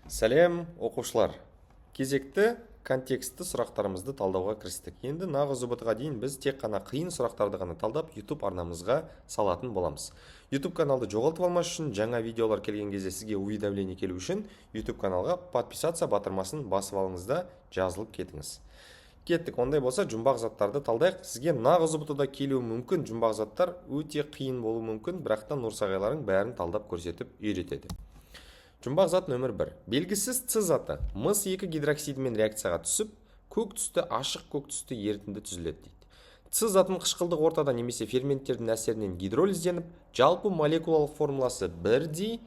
Сәлем, оқушылар. Кезекті контекстті сұрақтарымызды талдауға кірістік. Енді нағыз ұбытыға дейін біз тек қана қиын сұрақтарды ғана талдап YouTube арнамызға салатын боламыз. YouTube каналды жоғалтып алмас үшін, жаңа видеолар келген кезде сізге уведомление келу үшін YouTube каналға подписаться батырмасын басып алыңыз да жазылып кетіңіз. Кеттік, ондай болса жұмбақ заттарды талдайық. Сізге нағыз ұбытыда келуі мүмкін жұмбақ заттар өте қиын болуы мүмкін, бірақтан Нұрсағайлардың бәрін талдап көрсетіп үйретеді. Жұмбақ зат нөмір 1. Белгісіз С заты мыс 2 гидроксидімен реакцияға түсіп, көк түсті ашық көк түсті ерітінді түзіледі дейді. С затын қышқылдық ортада немесе ферменттердің әсерінен гидролизденіп, жалпы молекулалық формуласы бірдей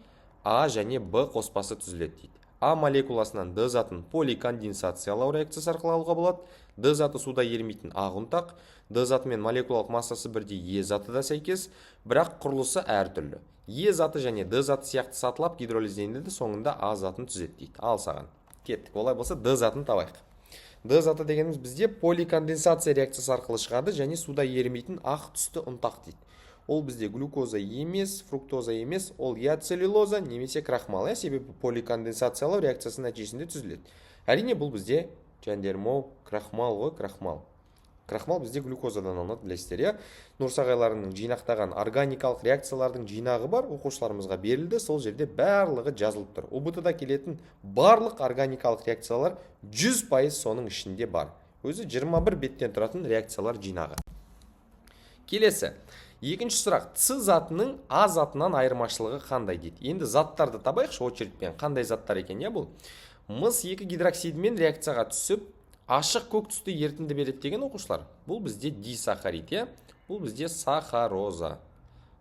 А және Б қоспасы түзіледі дейді. А молекуласынан Д затын поликонденсациялау реакциясы арқылы алуға болады. Д заты суда ерімейтін ақ ұнтақ, Д заты мен молекулалық массасы бірдей Е заты да сәйкес, бірақ құрылысы әртүрлі. Е заты және Д заты сияқты сатылап гидролизденеді, соңында А затын түзеді дейді. Ал саған. Кеттік. Олай болса Д затын табайық. Д заты дегеніміз бізде поликонденсация реакциясы арқылы шығады және суда ерімейтін ақ түсті ұнтақ дейді. Ол бізде глюкоза емес, фруктоза емес, ол я целлюлоза немесе крахмал, себебі поликонденсациялау реакциясы нәтижесінде түзіледі. Әрине бұл бізде жәндермоу крахмал ғой, крахмал. Крахмал бізде глюкозадан алынады, білесіздер. Нұрсағайларының жинақтаған органикалық реакциялардың жинағы бар, оқушыларымызға берілді, сол жерде барлығы жазылып тұр. УБТ-да келетін барлық органикалық реакциялар 100% соның ішінде бар. Өзі 21 беттен тұратын реакциялар жинағы. Келесі, екінші сұрақ. С затының А затынан айырмашылығы қандай дейді. Енді заттарды табайықшы очередпен. Қандай заттар екен, бұл? Мыс 2 гидроксидімен реакцияға түсіп, ашық көк түсті ерітінді береді деген оқушылар. Бұл бізде дисахарид, бұл бізде сахароза.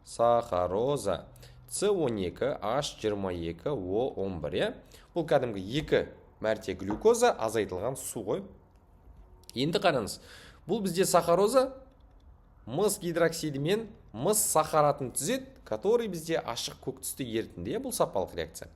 Сахароза. С12, H22, O11. Бұл кәдімгі 2 мәрте глюкоза, азайтылған су ғой. Енді қараңыз. Бұл бізде сахароза мыс гидроксидімен мыс сахаратын түзет, который бізде ашық көк түсті ерітінді. Бұл сапалық реакция.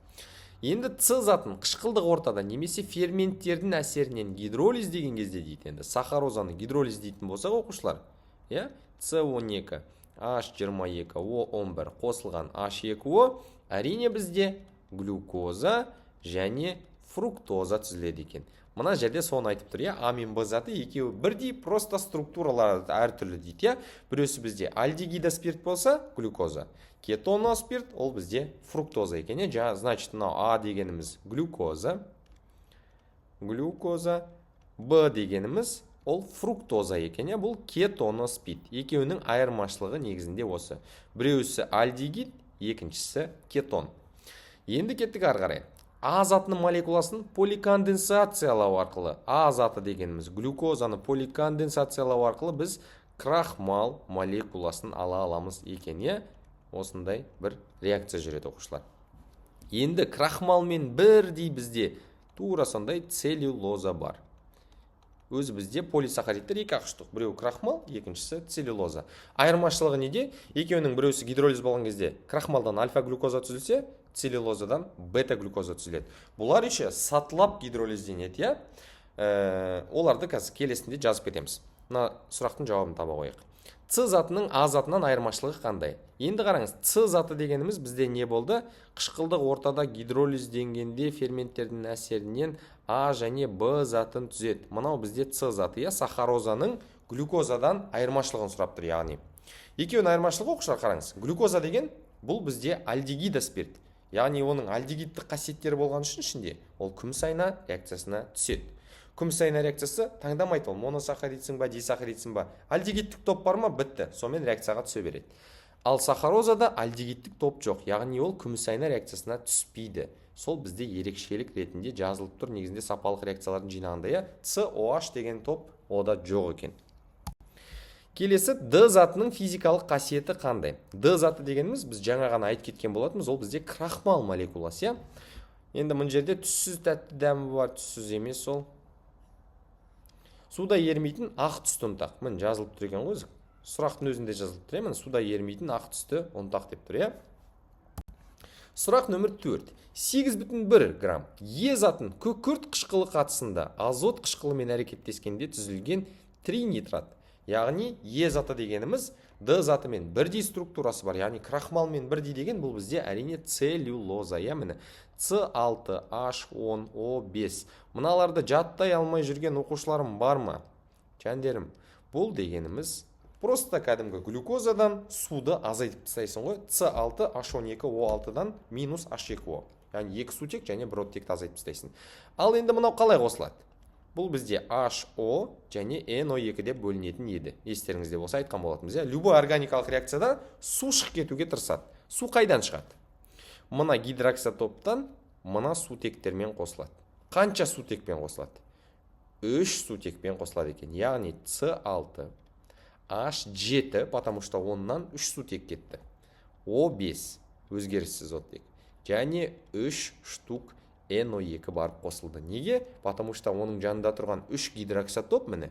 Енді С затын қышқылдық ортада немесе ферменттердің әсерінен гидролиз деген кезде дейді. Енді сахарозаны гидролиз дейтін болсақ оқушылар, С12, H22, O11 қосылған H2O, әрине бізде глюкоза және фруктоза түзіледі екен. Мына жерде соны айтып тұр, А мен Б заты екеуі бірдей, просто структуралары әртүрлі дейді. Біреусі бізде альдегидоспирт болса, глюкоза. Кетоноспирт, ол бізде фруктоза екен. Значит, А дегеніміз глюкоза. Глюкоза. Б дегеніміз ол фруктоза екен. Бұл кетоноспирт. Екеуінің айырмашылығы негізінде осы. Біреусі альдегид, екіншісі кетон. Енді кеттік ары қарай. А затының молекуласын поликонденсациялау арқылы, А заты дегеніміз глюкозаны поликонденсациялау арқылы біз крахмал молекуласын ала аламыз екен. Осындай бір реакция жүреді оқушылар. Енді крахмалмен бірдей бізде тура сондай целлюлоза бар. Өзі бізде полисахаридтер екі ақыштық. Біреу крахмал, екіншісі целлюлоза. Айырмашылығы неде? Екеуінің біреусі гидролиз болған кезде крахмалдан альфа-глюкоза түзілсе, целлюлозадан бета-глюкоза түзіледі. Бұлар еще сатылап гидролизденеді. Оларды қазір келесінде жазып кетеміз. Мына сұрақтың жауабын таба қояйық. С затының А затынан айырмашылығы қандай? Енді қараңыз, С заты дегеніміз бізде не болды? Қышқылдық ортада гидролизденгенде ферменттердің әсерінен А және Б затын түзеді. Мынау бізде С заты, сахарозаның глюкозадан айырмашылығын сұрап тұр, яғни. Екеуінің айырмашылығы оқушылар қараңыз. Глюкоза деген бұл бізде альдегидоспирт. Яғни оның альдегидтік қасиеттері болған үшін ішінде ол күміс айна реакциясына түседі. Күміс айна реакциясы таңдамайды, ол моносахаридсің ба, дисахаридсің ба. Альдегидтік топ бар ма? Бітті. Сонымен реакцияға түсе береді. Ал сахарозада альдегидтік топ жоқ. Яғни ол күміс айна реакциясына түспейді. Сол бізде ерекшелік ретінде жазылып тұр. Негізінде сапалық реакциялардың жинағында COH деген топ ода жоқ екен. Келесі Д затының физикалық қасиеті қандай? Д заты дегеніміз біз жаңа ғана айтып кеткен болатынбыз, ол бізде крахмал молекуласы. Енді мұн жерде түссіз тәтті дәмі бар, түссіз емес ол. Суда ерімейтін ақ түсті ұнтақ. Мін жазылып тұр екен ғой. Сұрақтың өзінде жазылып тұр. Суда ерімейтін ақ түсті ұнтақ деп тұр. Сұрақ нөмір 4. 8,1 грамм Е затын күкірт қышқылы қатысында азот қышқылымен әрекеттескенде түзілген тринитрат. Яғни Е заты дегеніміз Д затымен бірдей структурасы бар, яғни крахмалмен бірдей деген бұл бізде әрине целлюлоза. Міне С6H10O5. Мыналарды жаттай алмай жүрген оқушыларым бар ма? Жәндерім, бұл дегеніміз просто кәдімгі глюкозадан суды азайтып тастайсың ғой. С6H12O6-дан минус H2O. Яғни 2 сутек және 1 оттекті азайтып тастайсың. Ал енді мынау қалай қосылады? Бұл бізде HO және NO2 деп бөлінетін еді. Естеріңізде болса айтқан болатынбыз. Любой органикалық реакцияда су шығып кетуге тырысады. Су қайдан шығады? Мына гидроксотоптан мына сутектермен қосылады. Қанша сутекпен қосылады? 3 сутекпен қосылады екен. Яғни С6H7, потому что оннан 3 сутек кетті. O5 өзгеріссіз оттек. Және 3 штук NO2 барып қосылды. Неге? Потому что оның жанында тұрған 3 гидроксотоп, міне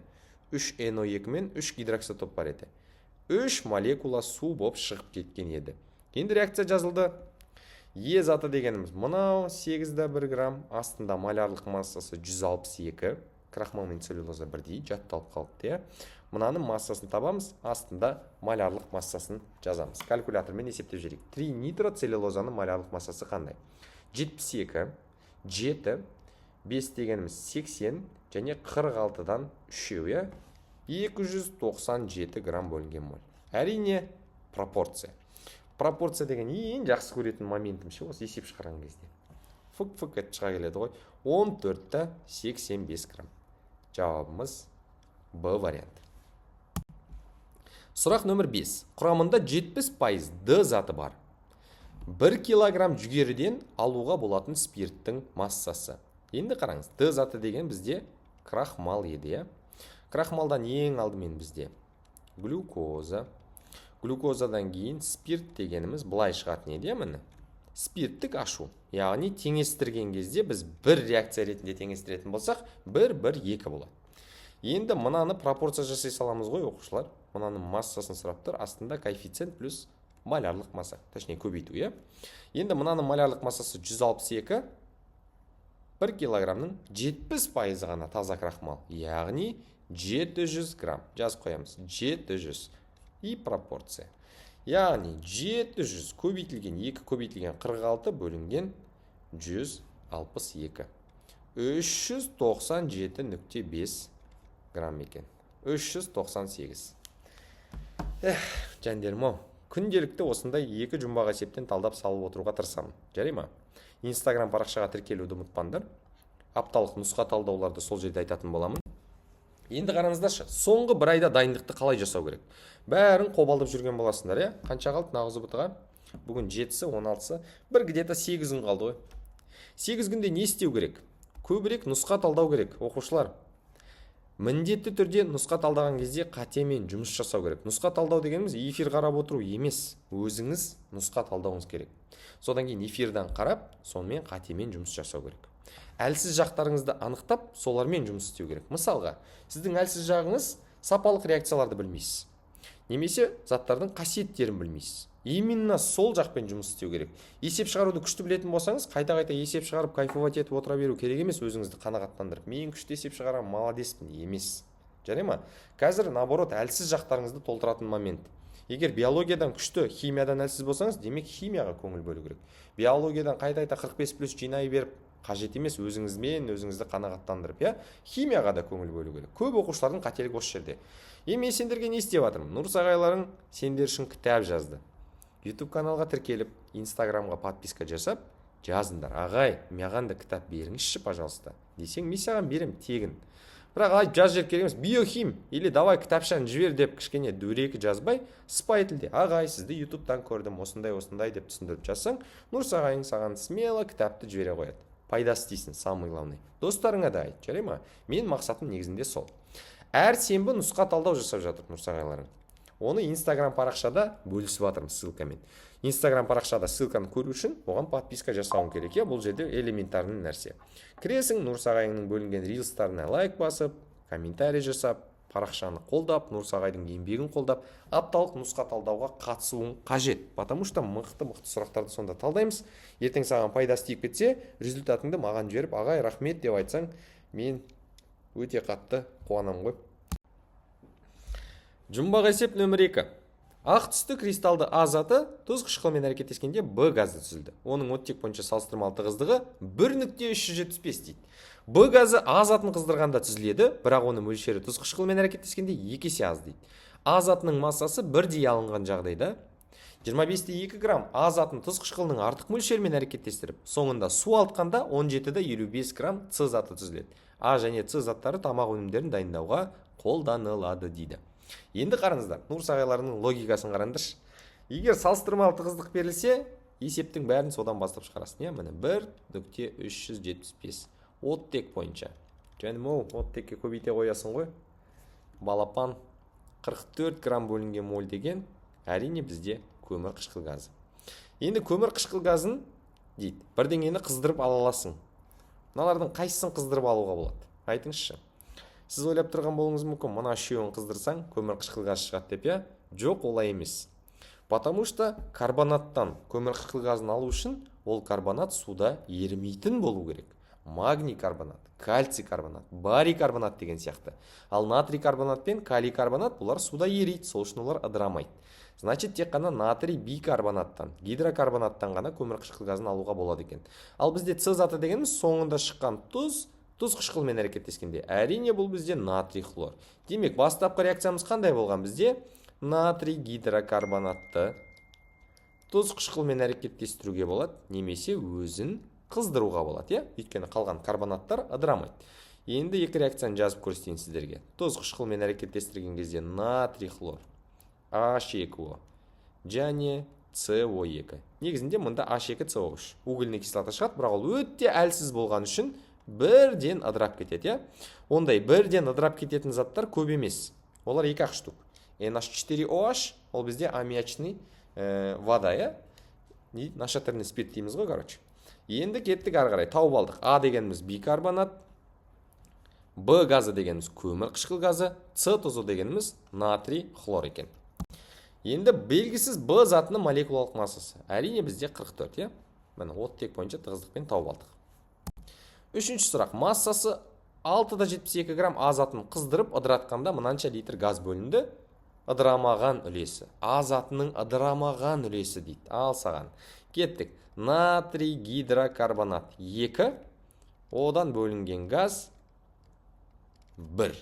3 NO2 мен 3 гидроксотоп бар еді. 3 молекула су болып шығып кеткен еді. Енді реакция жазылды. Е заты дегеніміз мынау 8-1 грамм, астында малярлық массасы 162, крахмал мен целлюлоза бірдей жатталып қалыпты. Мынаның массасын табамыз, астында малярлық массасын жазамыз. Калькулятормен есептеп жүрейік. 3 нитроцеллюлозаның малярлық массасы қандай? 72, 7, 5 дегеніміз 80 және 46-дан 3-еу, 297 грамм бөлінген мол. Әрине пропорция. Пропорция деген ең жақсы көретін моментім ше, осы есеп шығарған кезде. Фык-фык етіп шыға келеді ғой. 14-та 85 грамм. Жауабымыз Б вариант. Сұрақ нөмір 5. Құрамында 70% Д заты бар. 1 килограмм жүгеріден алуға болатын спирттің массасы. Енді қараңыз, Д заты деген бізде крахмал еді. Крахмалдан ең алдымен бізде глюкоза. Глюкозадан кейін спирт дегеніміз былай шығатын еді. Міне спирттік ашу. Яғни теңестірген кезде біз бір реакция ретінде теңестіретін болсақ, 1-1-2 болады. Енді мынаны пропорция жасай саламыз ғой оқушылар. Мынаның массасын сұрап тұр, астында коэффициент плюс малярлық масса, точнее көбейту. Енді мынаның малярлық массасы 162, 1 килограммның 70% ғана таза крахмал. Яғни 700 грамм. Жазып қоямыз. 700 и пропорция. Яғни 700 көбейтілген, 2 көбейтілген 46 бөлінген 162. 397,5 грамм екен. 398. Жәндерім-ау, күнделікті осындай 2 жұмбақ есептен талдап салып отыруға тырысамын. Жарай ма? Инстаграм парақшаға тіркелуді ұмытпаңдар. Апталық нұсқа талдауларды сол жерде айтатын боламын. Енді қараңыздаршы, соңғы бір айда дайындықты қалай жасау керек? Бәрін қобалдып жүрген боласыңдар, Қанша қалды нағыз ұбытыға? Бүгін 7-сі, 16-сы, бір где-то 8 күн қалды ғой. 8 күнде не істеу керек? Көбірек нұсқа талдау керек, оқушылар. Міндетті түрде нұсқа талдаған кезде қатемен жұмыс жасау керек. Нұсқа талдау дегеніміз эфир қарап отыру емес, өзіңіз нұсқа талдауыңыз керек. Содан кейін эфирдан қарап, сонымен қатемен жұмыс жасау керек. Әлсіз жақтарыңызды анықтап, солармен жұмыс істеу керек. Мысалға, сіздің әлсіз жағыңыз сапалық реакцияларды білмейсіз. Немесе заттардың қасиеттерін білмейсіз. Именно сол жақпен жұмыс істеу керек. Есеп шығаруды күшті білетін болсаңыз, қайта-қайта есеп шығарып, кайфовать етіп отыра беру керек емес, өзіңізді қанағаттандырып. Мен күшті есеп шығарамын, молодеспін емес. Жарай ма? Қазір наоборот әлсіз жақтарыңызды толтыратын момент. Егер биологиядан күшті, химиядан әлсіз болсаңыз, демек химияға көңіл бөлу керек. Биологиядан қайта-қайта 45+ жинай беріп, қажет емес, өзіңізбен өзіңізді қанағаттандырып, химияға да көңіл бөлу керек. Көп оқушылардың қателігі осы жерде. Мен сендерге не істеп жатырмын? Нұрс ағайларың сендер үшін кітап жазды. YouTube каналға тіркеліп, Instagramға подписка жасап, жазыңдар. Ағай, маған да кітап беріңізші, пожалуйста. Десең, мен саған берем тегін. Бірақ ағай жаз жер керек емес, биохим или давай кітапшаны жібер деп кішкене дөрекі жазбай, сыпайы тілде. Ағай, сізді YouTube-тан көрдім, осындай деп түсіндіріп жазсаң, Нұрс ағайың саған смело кітапты жібере қояды. Пайдасы дейсің, самый главный. Достарыңа да айт, жарай ма? Мен мақсатым негізінде сол. Әр сенбі нұсқа талдау жасап жатыр Нұрс ағайларың. Оны Instagram парақшада бөлісіп жатырмын ссылкамен. Instagram парақшада ссылканы көру үшін оған подписка жасауың керек. Бұл жерде элементарный нәрсе. Кіресің, Нұрс ағайының бөлінген рилстарына лайк басып, комментарий жасап, парақшаны қолдап, Нұрс ағайдың еңбегін қолдап, апталық нұсқа талдауға қатысуың қажет. Потому что мықты сұрақтарды сонда талдаймыз. Ертең саған пайдасы тиіп кетсе, результатыңды маған жіберіп, ағай рахмет деп айтсаң, мен өте қатты қуанамын ғой. Жұмбақ есеп нөмір 2. Ақ түсті кристалды А заты тұз қышқылмен әрекеттескенде Б газы түзілді. Оның оттек бойынша салыстырмалы тығыздығы 1,375 дейді. Б газы А затын қыздырғанда түзіледі, бірақ оның мөлшері тұз қышқылмен әрекеттескенде 2 есе аз дейді. А затының массасы бірдей алынған жағдайда 25-2 грамм А затын тұз қышқылының артық мөлшерімен әрекеттестіріп, соңында су алтқанда 17-55 грамм С заты түзіледі. А және С заттары тамақ өнімдерін дайындауға қолданылады дейді. Енді қараңыздар, Нур сағайларының логикасын қараңдаршы. Егер салыстырмалы тығыздық берілсе, есептің бәрін содан бастап шығарасың. Міне 1,375 оттек бойынша. Және оттекке көбейте қоясың ғой. Балапан 44 грамм бөлінген моль деген әрине бізде көмір қышқыл газы. Енді көмір қышқыл газын дейді, бірдеңені қыздырып ала аласың. Мыналардың қайсысын қыздырып алуға болады? Айтыңызшы. Сіз ойлап тұрған болуыңыз мүмкін, мына үшеуін қыздырсаң көмір қышқыл газ шығады деп, я? Жоқ, олай емес. Потому что карбонаттан көмір қышқыл газын алу үшін ол карбонат суда ерімейтін болу керек. Магний карбонат, кальций карбонат, барий карбонат деген сияқты. Ал натрий карбонат пен калий карбонат бұлар суда ерейді, сол үшін олар ыдырамайды. Значит, тек қана натрий бикарбонаттан, гидрокарбонаттан ғана көмір қышқыл газын алуға болады екен. Ал бізде С заты дегеніміз соңында шыққан тұз қышқылмен әрекеттескенде. Әрине бұл бізде натрий хлор. Демек, бастапқы реакциямыз қандай болған? Бізде натрий гидрокарбонатты тұз қышқылмен әрекеттестіруге болады, немесе өзін қыздыруға болады, я? Өйткені қалған карбонаттар ыдырамайды. Енді екі реакцияны жазып көрсетейін сіздерге. Тұз қышқылмен әрекеттестірген кезде натрий хлор H2O және CO2. Негізінде мұнда H2CO3 угольный кислота шығады, бірақ ол өте әлсіз болған үшін бірден ыдырап кетеді, я? Ондай бірден ыдырап кететін заттар көп емес. Олар 2-ақ штук. NH4OH ол бізде аммиачный вода, я? Нашатырный спирт дейміз ғой, короче. Енді кеттік ары қарай, тауып алдық. А дегеніміз бикарбонат, Б газы дегеніміз көмір қышқыл газы, С тұзы дегеніміз натрий хлор екен. Енді белгісіз Б затының молекулалық массасы. Әрине бізде 44, я? Міне оттек бойынша тығыздықпен тауып алдық. Үшінші сұрақ. Массасы 6,72 грамм А затын қыздырып ыдыратқанда мынанша литр газ бөлінді. Ыдырамаған үлесі. А затының ыдырамаған үлесі дейді. Ал саған. Кеттік. Натрий гидрокарбонат 2, одан бөлінген газ 1.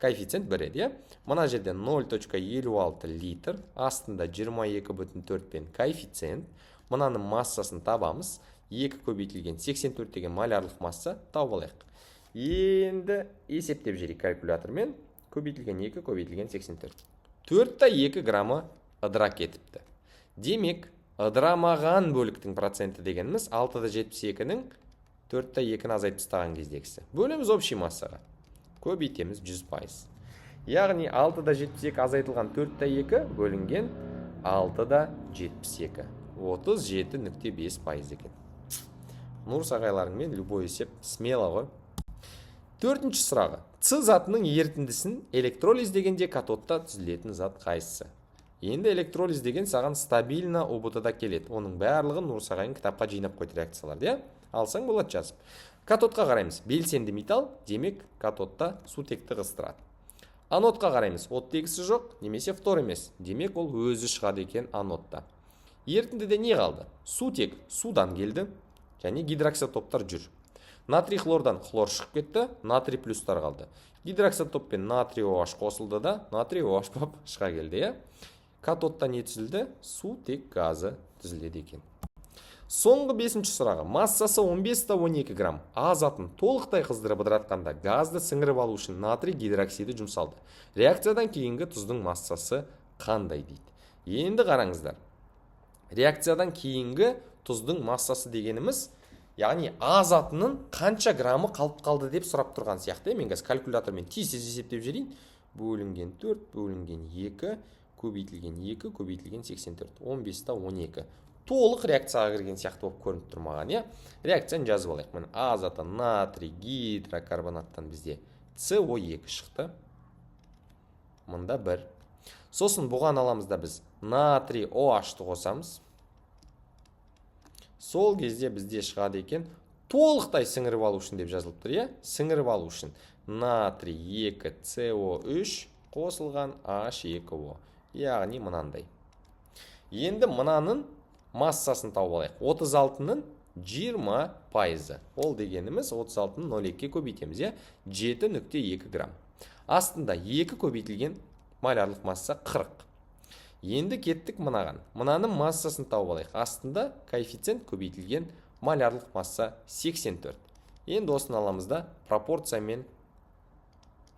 Коэффициент 1 еді, я? Мына жерде 0,56 литр, астында 22,4 пен коэффициент. Мынаның массасын табамыз. 2 көбейтілген 84 деген малярлық масса тауып алайық. Енді есептеп жіберейік калькулятормен. Көбейтілген 2 көбейтілген 84. 4,2 граммы ыдыра кетіпті. Демек, ыдырамаған бөліктің проценті дегеніміз 6,72-нің 4,2-ні азайтып тастаған кездегісі. Бөлеміз общий массаға. Көбейтеміз 100%. Яғни 6,72 азайтылған 4,2 бөлінген 6,72. 37,5% екен. Нур сағайларыңмен любой есеп смело ғой. Төртінші сұрағы. С затының ерітіндісін электролиз дегенде катодта түзілетін зат қайсысы? Енді электролиз деген саған стабильно ОБТ-да келеді. Оның барлығын Нур сағайын кітапқа жинап қойды реакцияларды, алсаң болады жазып. Катодқа қараймыз. Белсенді металл, демек катодта сутекті қыстырады. Анодқа қараймыз. Оттегісі жоқ, немесе фтор емес. Демек ол өзі шығады екен анодта. Ерітіндіде не қалды? Сутек судан келді, және гидроксотоптар жүр. Натрий хлордан хлор шығып кетті, натрий плюстар қалды. Гидроксотоп пен натрий OH қосылды да, натрий OH боп шыға келді, я? Катодта не түзілді? Сутек газы түзіледі екен. Соңғы 5-ші сұрағы. Массасы 15-12 грамм А затын толықтай қыздырып ыдыратқанда газды сіңіріп алу үшін натрий гидроксиді жұмсалды. Реакциядан кейінгі тұздың массасы қандай дейді? Енді қараңыздар. Реакциядан кейінгі тұздың массасы дегеніміз, яғни А затының қанша граммы қалып қалды деп сұрап тұрған сияқты. Мен қазір калькулятормен тез есептеп жіберейін. Бөлінген 4, бөлінген 2, көбейтілген 2, көбейтілген 84. 15-12. Толық реакцияға кірген сияқты болып көрініп тұрмаған, я? Реакцияны жазып алайық. Міне А заты натрий гидрокарбонаттан бізде CO2 шықты. Мұнда 1. Сосын бұған аламызда біз натрий OH-ты қосамыз. Сол кезде бізде шығады екен толықтай сіңіріп алу үшін деп жазылып тұр, я? Сіңіріп алу үшін натрий 2 CO3 қосылған H2O. яғни мынандай. Енді мынаның массасын тауып алайық. 36-ның 20%. Ол дегеніміз 36-ны 0,2-ге көбейтеміз, 7,2 грамм. Астында 2 көбейтілген малярлық масса 40. Енді кеттік мынаған. Мынаның массасын тауып алайық. Астында коэффициент көбейтілген малярлық масса 84. Енді осыны аламыз да пропорциямен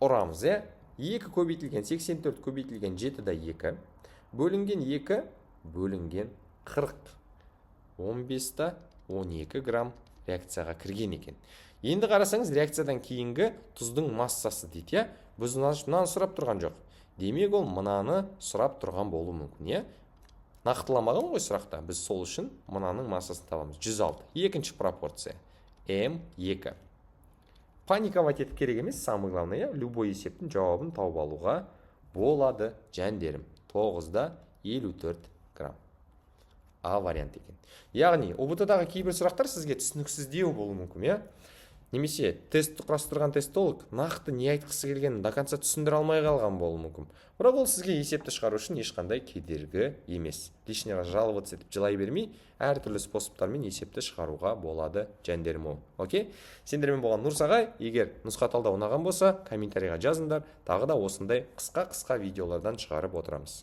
ұрамыз. 2 көбейтілген 84 көбейтілген 7-2 бөлінген 2 бөлінген 40. 15-12 грамм реакцияға кірген екен. Енді қарасаңыз, реакциядан кейінгі тұздың массасы дейді. Біз мынаны сұрап тұрған жоқ. Демек ол мынаны сұрап тұрған болуы мүмкін. Нақтыламаған ғой сұрақта. Біз сол үшін мынаның массасын табамыз. 106. Екінші пропорция. М2. Паниковать етіп керек емес, самый главное, любой есептің жауабын тауып алуға болады. Жәндерім 9-54 грамм. А вариант екен. Яғни, ОБТ-дағы кейбір сұрақтар сізге түсініксіздеу болуы мүмкін, немесе тестті құрастырған тестолог нақты не айтқысы келгенін до конца түсіндіре алмай қалған болуы мүмкін. Бірақ ол сізге есепті шығару үшін ешқандай кедергі емес. Лишнего жаловаться етіп жылай бермей, әртүрлі способтармен есепті шығаруға болады, жәндерім ол. Окей? Сендермен болған Нұрсағай, егер нұсқа талдау ұнаған болса, комментарийға жазыңдар, тағы да осындай қысқа видеолардан шығарып отырамыз.